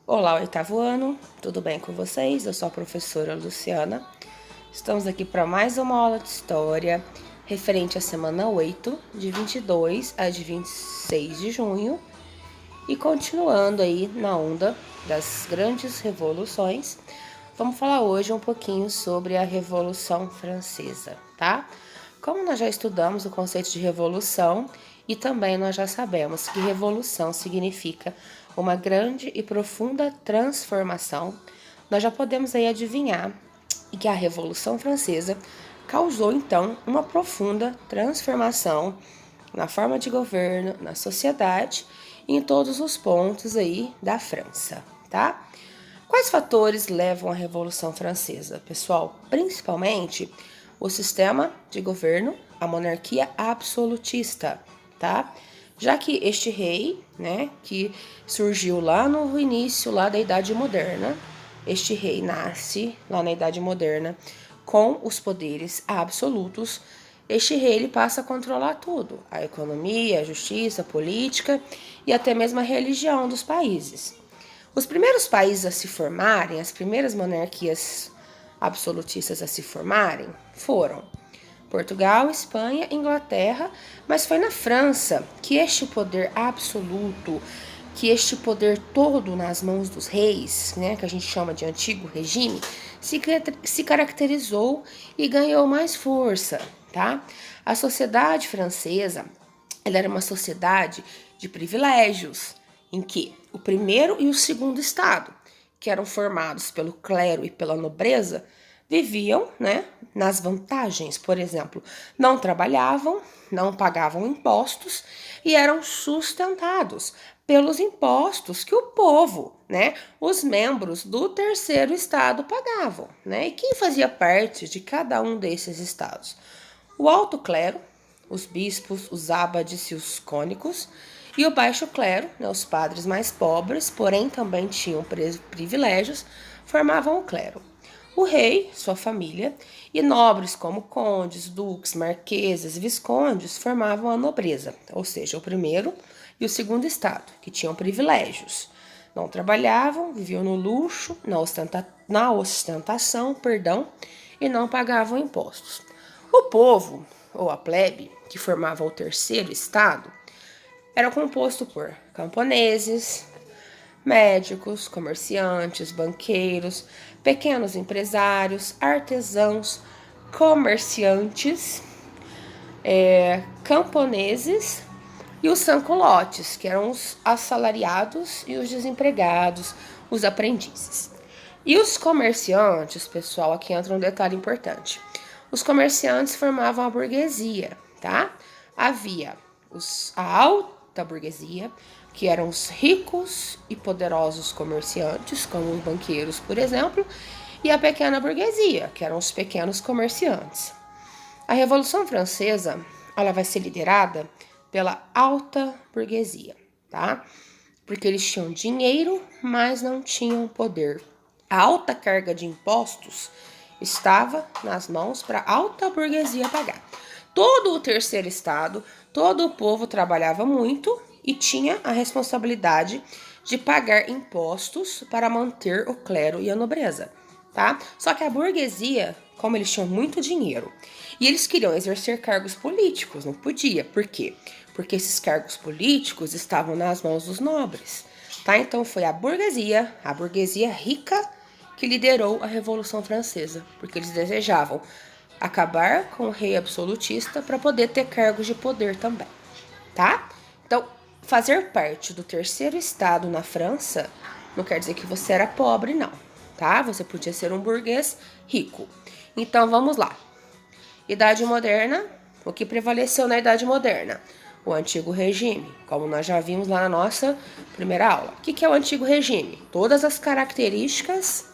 Olá, oitavo ano, tudo bem com vocês? Eu sou a professora Luciana. Estamos aqui para mais uma aula de história referente à semana 8, de 22 a de 26 de junho. E continuando aí na onda das grandes revoluções, vamos falar hoje um pouquinho sobre a Revolução Francesa, tá? Como nós já estudamos o conceito de revolução e também nós já sabemos que revolução significa uma grande e profunda transformação, nós já podemos aí adivinhar que a Revolução Francesa causou então uma profunda transformação na forma de governo, na sociedade e em todos os pontos aí da França, tá? Quais fatores levam à Revolução Francesa, pessoal? Principalmente o sistema de governo, a monarquia absolutista, tá? Já que este rei, né, que surgiu lá no início lá da Idade Moderna, este rei nasce lá na Idade Moderna com os poderes absolutos. Este rei ele passa a controlar tudo, a economia, a justiça, a política e até mesmo a religião dos países. Os primeiros países a se formarem, as primeiras monarquias absolutistas a se formarem, foram Portugal, Espanha, Inglaterra, mas foi na França que este poder absoluto, que este poder todo nas mãos dos reis, né, que a gente chama de antigo regime, se caracterizou e ganhou mais força, tá? A sociedade francesa, ela era uma sociedade de privilégios, em que o primeiro e o segundo estado, que eram formados pelo clero e pela nobreza, viviam, né, nas vantagens. Por exemplo, não trabalhavam, não pagavam impostos e eram sustentados pelos impostos que o povo, né, os membros do terceiro estado pagavam, né? E quem fazia parte de cada um desses estados? O alto clero, os bispos, os abades e os cônicos, e o baixo clero, né, os padres mais pobres, porém também tinham privilégios, formavam o clero. O rei, sua família, e nobres como condes, duques, marqueses e viscondes formavam a nobreza, ou seja, o primeiro e o segundo estado, que tinham privilégios. Não trabalhavam, viviam no luxo, na ostentação, e não pagavam impostos. O povo, ou a plebe, que formava o terceiro estado, era composto por camponeses, médicos, comerciantes, banqueiros, pequenos empresários, artesãos, comerciantes, camponeses e os sansculottes, que eram os assalariados e os desempregados, os aprendizes. E os comerciantes, pessoal, aqui entra um detalhe importante. Os comerciantes formavam a burguesia, tá? Havia a alta burguesia, que eram os ricos e poderosos comerciantes, como os banqueiros, por exemplo, e a pequena burguesia, que eram os pequenos comerciantes. A Revolução Francesa, ela vai ser liderada pela alta burguesia, tá? Porque eles tinham dinheiro, mas não tinham poder. A alta carga de impostos estava nas mãos para a alta burguesia pagar. Todo o terceiro estado, todo o povo trabalhava muito e tinha a responsabilidade de pagar impostos para manter o clero e a nobreza, tá? Só que a burguesia, como eles tinham muito dinheiro e eles queriam exercer cargos políticos, não podia. Por quê? Porque esses cargos políticos estavam nas mãos dos nobres, tá? Então foi a burguesia rica, que liderou a Revolução Francesa, porque eles desejavam acabar com o rei absolutista para poder ter cargos de poder também, tá? Então, fazer parte do terceiro estado na França não quer dizer que você era pobre, não, tá? Você podia ser um burguês rico. Então, vamos lá. Idade Moderna. O que prevaleceu na Idade Moderna? O Antigo Regime, como nós já vimos lá na nossa primeira aula. O que é o Antigo Regime? Todas as características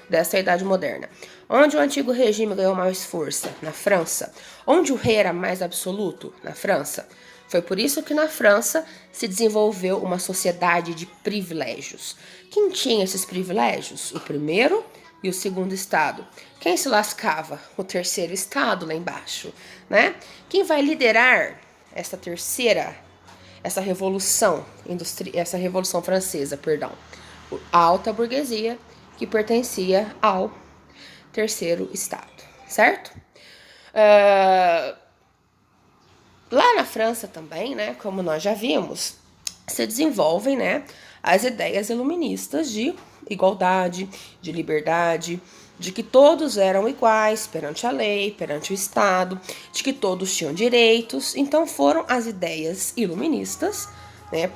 dessa Idade Moderna. Onde o Antigo Regime ganhou mais força? Na França. Onde o rei era mais absoluto? Na França. Foi por isso que na França se desenvolveu uma sociedade de privilégios. Quem tinha esses privilégios? O primeiro e o segundo estado. Quem se lascava? O terceiro estado lá embaixo, né? Quem vai liderar essa revolução francesa, perdão? a alta burguesia, que pertencia ao terceiro estado, certo? Lá na França também, né, como nós já vimos, se desenvolvem, né, as ideias iluministas de igualdade, de liberdade, de que todos eram iguais perante a lei, perante o Estado, de que todos tinham direitos. Então foram as ideias iluministas, né?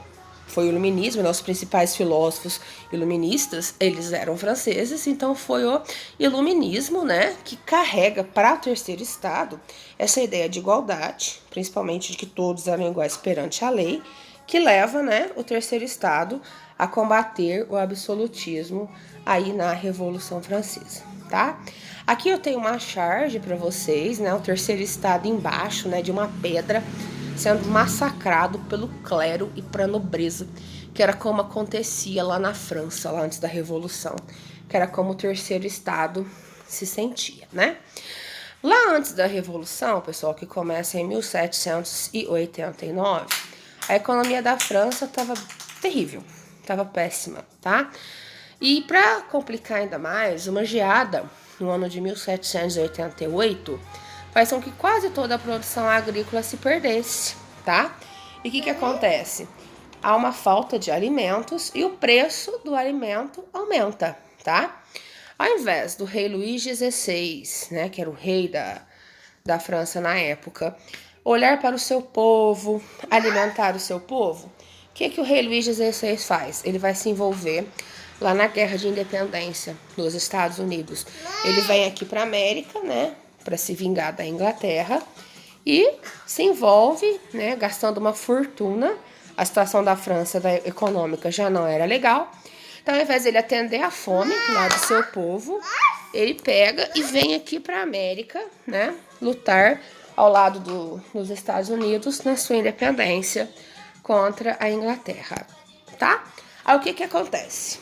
Foi o iluminismo, né? Os principais filósofos iluministas, eles eram franceses, então foi o iluminismo, né, que carrega para o terceiro estado essa ideia de igualdade, principalmente de que todos eram iguais perante a lei, que leva, né, o terceiro estado a combater o absolutismo aí na Revolução Francesa, tá? Aqui eu tenho uma charge para vocês, né, o terceiro estado embaixo, né, de uma pedra, sendo massacrado pelo clero e pra nobreza, que era como acontecia lá na França, lá antes da Revolução, que era como o terceiro estado se sentia, né? Lá antes da Revolução, pessoal, que começa em 1789, a economia da França estava terrível, estava péssima, tá? E para complicar ainda mais, uma geada no ano de 1788 faz com que quase toda a produção agrícola se perdesse, tá? E o que acontece? Há uma falta de alimentos e o preço do alimento aumenta, tá? Ao invés do rei Luís XVI, né, que era o rei da França na época, olhar para o seu povo, alimentar o seu povo, o que o rei Luís XVI faz? Ele vai se envolver lá na Guerra de Independência dos Estados Unidos. Ele vem aqui para a América, né, para se vingar da Inglaterra e se envolve, né, gastando uma fortuna. A situação da França econômica já não era legal. Então, ao invés de ele atender a fome lá do seu povo, ele pega e vem aqui para a América, né, lutar ao lado dos Estados Unidos na sua independência contra a Inglaterra, tá? Aí o que acontece?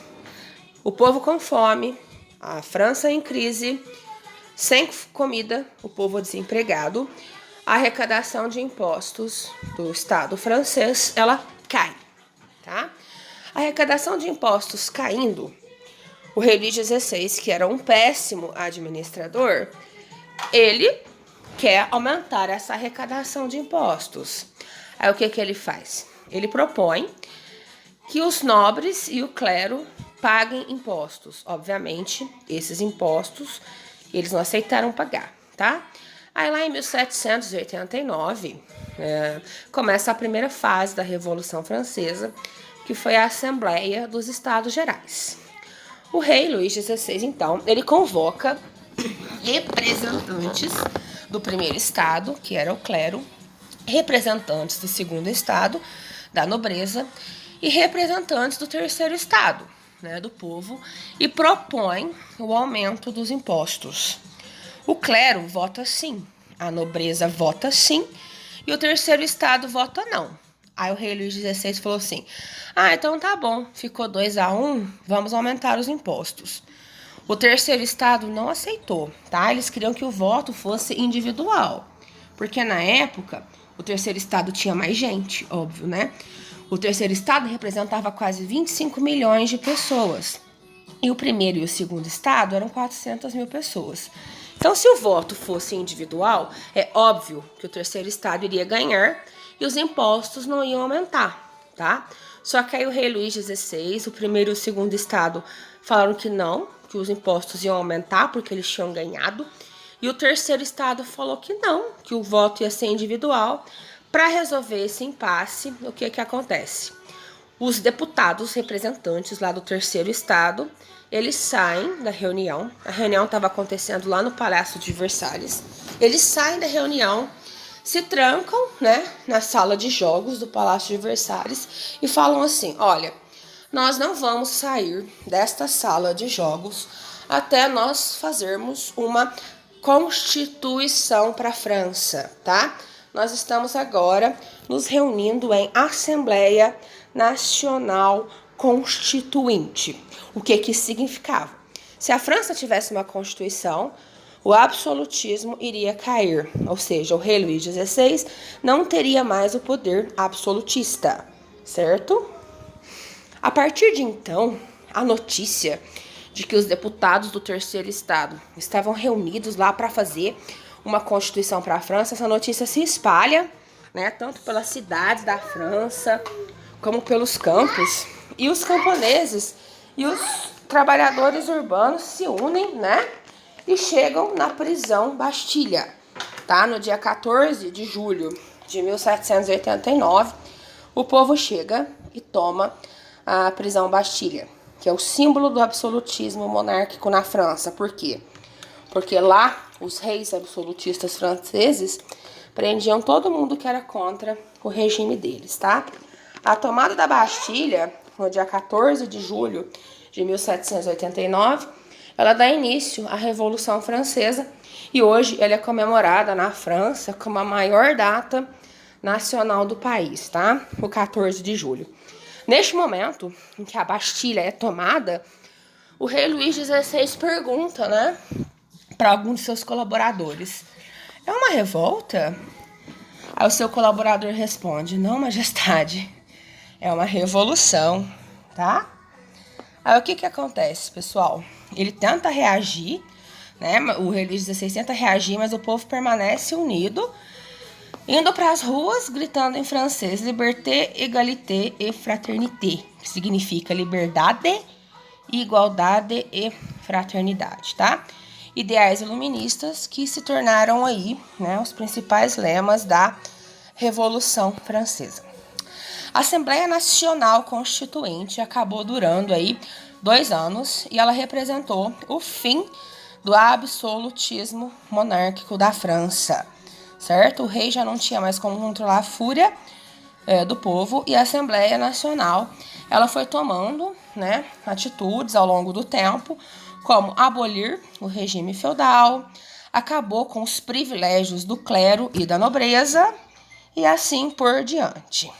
O povo com fome, a França em crise, sem comida, o povo desempregado, a arrecadação de impostos do Estado francês, ela cai, tá? A arrecadação de impostos caindo, o rei Luís XVI, que era um péssimo administrador, ele quer aumentar essa arrecadação de impostos. Aí o que ele faz? Ele propõe que os nobres e o clero paguem impostos. Obviamente, esses impostos eles não aceitaram pagar, tá? Aí lá em 1789, começa a primeira fase da Revolução Francesa, que foi a Assembleia dos Estados Gerais. O rei Luís XVI, então, ele convoca representantes do primeiro estado, que era o clero, representantes do segundo estado, da nobreza, e representantes do terceiro estado, né, do povo, e propõe o aumento dos impostos. O clero vota sim, a nobreza vota sim, e o terceiro estado vota não. Aí o rei Luís XVI falou assim, então tá bom, ficou 2-1, vamos aumentar os impostos. O terceiro estado não aceitou, tá? Eles queriam que o voto fosse individual, porque na época o terceiro estado tinha mais gente, óbvio, né? O terceiro estado representava quase 25 milhões de pessoas. E o primeiro e o segundo estado eram 400 mil pessoas. Então, se o voto fosse individual, é óbvio que o terceiro estado iria ganhar e os impostos não iam aumentar, tá? Só que aí o rei Luís XVI, o primeiro e o segundo estado, falaram que não, que os impostos iam aumentar porque eles tinham ganhado. E o terceiro estado falou que não, que o voto ia ser individual. Para resolver esse impasse, o que acontece? Os deputados representantes lá do terceiro estado, eles saem da reunião. A reunião estava acontecendo lá no Palácio de Versalhes. Eles saem da reunião, se trancam, né, na sala de jogos do Palácio de Versalhes e falam assim, olha, nós não vamos sair desta sala de jogos até nós fazermos uma Constituição para a França, tá? Nós estamos agora nos reunindo em Assembleia Nacional Constituinte. O que isso significava? Se a França tivesse uma Constituição, o absolutismo iria cair, ou seja, o rei Luís XVI não teria mais o poder absolutista, certo? A partir de então, a notícia de que os deputados do terceiro estado estavam reunidos lá para fazer uma constituição para a França, essa notícia se espalha, né, tanto pelas cidades da França como pelos campos. E os camponeses e os trabalhadores urbanos se unem, né, e chegam na prisão Bastilha, tá? No dia 14 de julho de 1789, o povo chega e toma a prisão Bastilha, que é o símbolo do absolutismo monárquico na França. Por quê? Porque lá os reis absolutistas franceses prendiam todo mundo que era contra o regime deles, tá? A tomada da Bastilha, no dia 14 de julho de 1789, ela dá início à Revolução Francesa e hoje ela é comemorada na França como a maior data nacional do país, tá? O 14 de julho. Neste momento em que a Bastilha é tomada, o rei Luís XVI pergunta, né, para alguns de seus colaboradores: é uma revolta? Aí o seu colaborador responde: não, majestade, é uma revolução, tá? Aí o que acontece, pessoal? Ele tenta reagir, né? O rei Luís XVI tenta reagir, mas o povo permanece unido, indo para as ruas gritando em francês: liberté, égalité et fraternité, que significa liberdade, igualdade e fraternidade, tá? Ideais iluministas que se tornaram aí, né, os principais lemas da Revolução Francesa. A Assembleia Nacional Constituinte acabou durando aí 2 anos e ela representou o fim do absolutismo monárquico da França, certo? O rei já não tinha mais como controlar a fúria do povo e a Assembleia Nacional ela foi tomando, né, atitudes ao longo do tempo, como abolir o regime feudal, acabou com os privilégios do clero e da nobreza e assim por diante.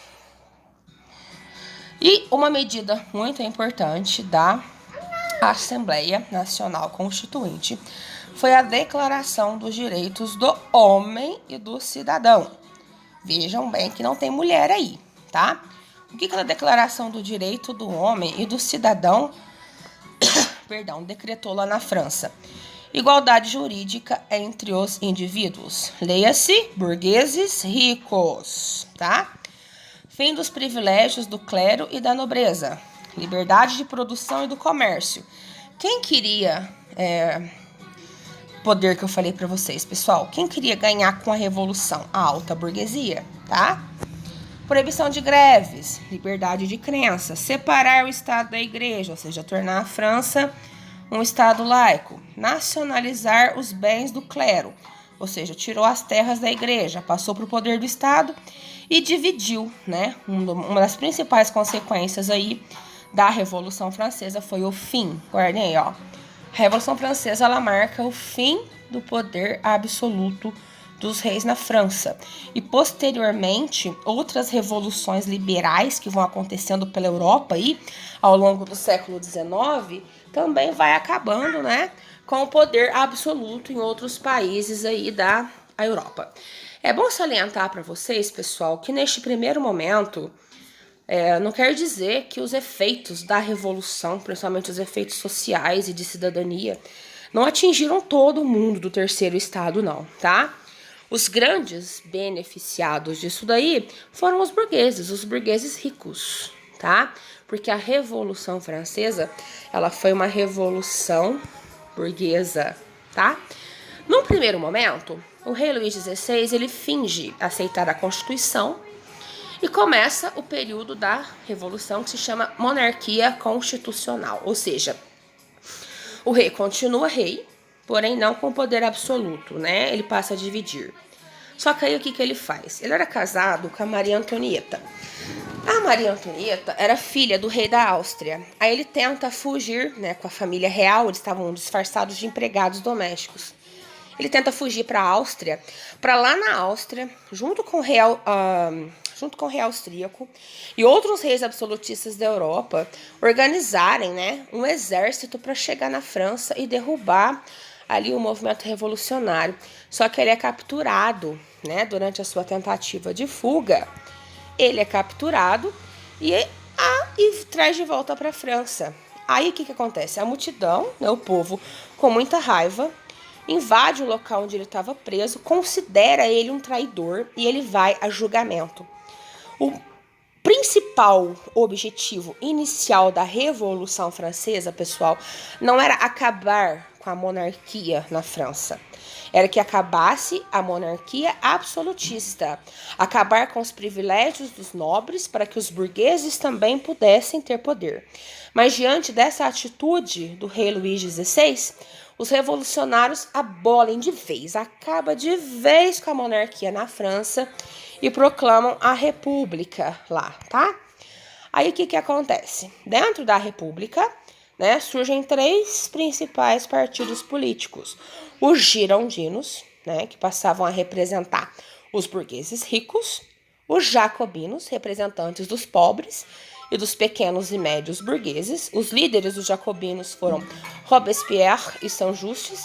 E uma medida muito importante da Assembleia Nacional Constituinte foi a Declaração dos Direitos do Homem e do Cidadão. Vejam bem que não tem mulher aí, tá? O que é a Declaração do Direito do Homem e do Cidadão decretou lá na França? Igualdade jurídica entre os indivíduos. Leia-se, burgueses ricos, tá? Fim dos privilégios do clero e da nobreza. Liberdade de produção e do comércio. Quem queria poder que eu falei para vocês, pessoal? Quem queria ganhar com a revolução? A alta burguesia, tá? Proibição de greves, liberdade de crença, separar o Estado da Igreja, ou seja, tornar a França um Estado laico, nacionalizar os bens do clero, ou seja, tirou as terras da Igreja, passou para o poder do Estado e dividiu, né? Uma das principais consequências aí da Revolução Francesa foi o fim. Guardem aí, ó. A Revolução Francesa, ela marca o fim do poder absoluto dos reis na França. E, posteriormente, outras revoluções liberais que vão acontecendo pela Europa aí, ao longo do século XIX, também vai acabando, né, com o poder absoluto em outros países aí da Europa. É bom salientar para vocês, pessoal, que neste primeiro momento, não quer dizer que os efeitos da Revolução, principalmente os efeitos sociais e de cidadania, não atingiram todo mundo do terceiro estado, não, tá? Os grandes beneficiados disso daí foram os burgueses ricos, tá? Porque a Revolução Francesa, ela foi uma revolução burguesa, tá? Num primeiro momento, o rei Luís XVI, ele finge aceitar a Constituição e começa o período da Revolução que se chama monarquia constitucional, ou seja, o rei continua rei, porém não com poder absoluto, né? Ele passa a dividir. Só que aí o que ele faz? Ele era casado com a Maria Antonieta. A Maria Antonieta era filha do rei da Áustria. Aí ele tenta fugir, né, com a família real, eles estavam disfarçados de empregados domésticos. Ele tenta fugir para a Áustria, para lá na Áustria, junto com o rei austríaco e outros reis absolutistas da Europa, organizarem, né, um exército para chegar na França e derrubar ali o movimento revolucionário. Só que ele é capturado, né, durante a sua tentativa de fuga. Ele é capturado e traz de volta para a França. Aí o que acontece? A multidão, né, o povo, com muita raiva, invade o local onde ele estava preso, considera ele um traidor e ele vai a julgamento. O principal objetivo inicial da Revolução Francesa, pessoal, não era acabar com a monarquia na França. Era que acabasse a monarquia absolutista, acabar com os privilégios dos nobres para que os burgueses também pudessem ter poder. Mas diante dessa atitude do rei Luís XVI, os revolucionários abolem de vez, acaba de vez com a monarquia na França e proclamam a república lá, tá? Aí o que acontece? Dentro da república, né, surgem 3 principais partidos políticos. Os girondinos, né, que passavam a representar os burgueses ricos, os jacobinos, representantes dos pobres e dos pequenos e médios burgueses. Os líderes dos jacobinos foram Robespierre e Saint-Just,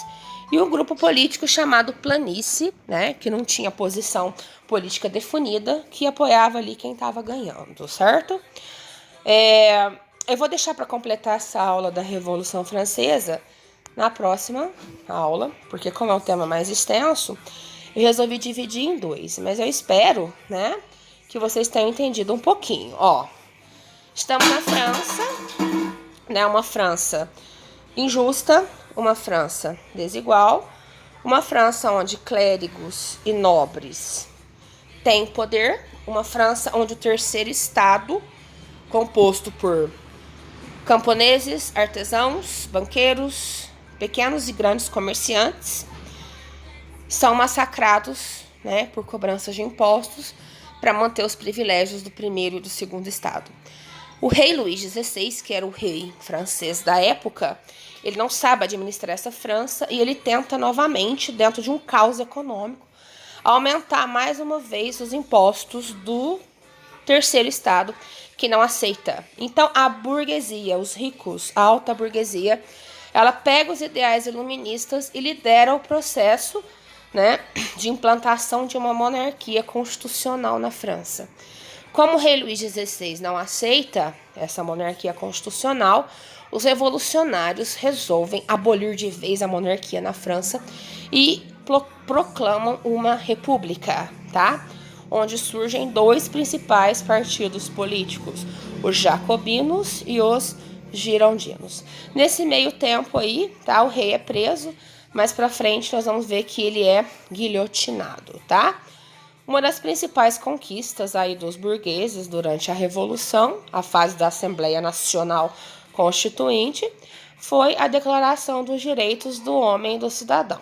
e um grupo político chamado Planície, né, que não tinha posição política definida, que apoiava ali quem estava ganhando, certo? Eu vou deixar para completar essa aula da Revolução Francesa na próxima aula, porque como é um tema mais extenso, eu resolvi dividir em 2, mas eu espero, né, que vocês tenham entendido um pouquinho. Ó, estamos na França, né, uma França injusta, uma França desigual, uma França onde clérigos e nobres têm poder, uma França onde o terceiro estado, composto por camponeses, artesãos, banqueiros, pequenos e grandes comerciantes, são massacrados, né, por cobranças de impostos para manter os privilégios do primeiro e do segundo estado. O rei Luís XVI, que era o rei francês da época, ele não sabe administrar essa França e ele tenta novamente, dentro de um caos econômico, aumentar mais uma vez os impostos do terceiro estado, que não aceita. Então, a burguesia, os ricos, a alta burguesia, ela pega os ideais iluministas e lidera o processo, né, de implantação de uma monarquia constitucional na França. Como o rei Luís XVI não aceita essa monarquia constitucional, os revolucionários resolvem abolir de vez a monarquia na França e proclamam uma república, tá? Onde surgem 2 principais partidos políticos, os jacobinos e os girondinos. Nesse meio tempo aí, tá? O rei é preso, mais pra frente nós vamos ver que ele é guilhotinado, tá? Uma das principais conquistas aí dos burgueses durante a Revolução, a fase da Assembleia Nacional Constituinte, foi a Declaração dos Direitos do Homem e do Cidadão.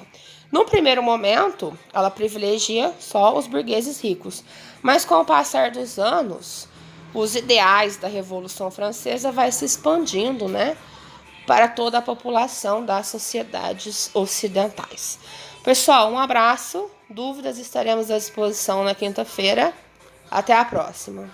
No primeiro momento, ela privilegia só os burgueses ricos, mas com o passar dos anos, os ideais da Revolução Francesa vai se expandindo, né, para toda a população das sociedades ocidentais. Pessoal, um abraço. Dúvidas estaremos à disposição na quinta-feira. Até a próxima.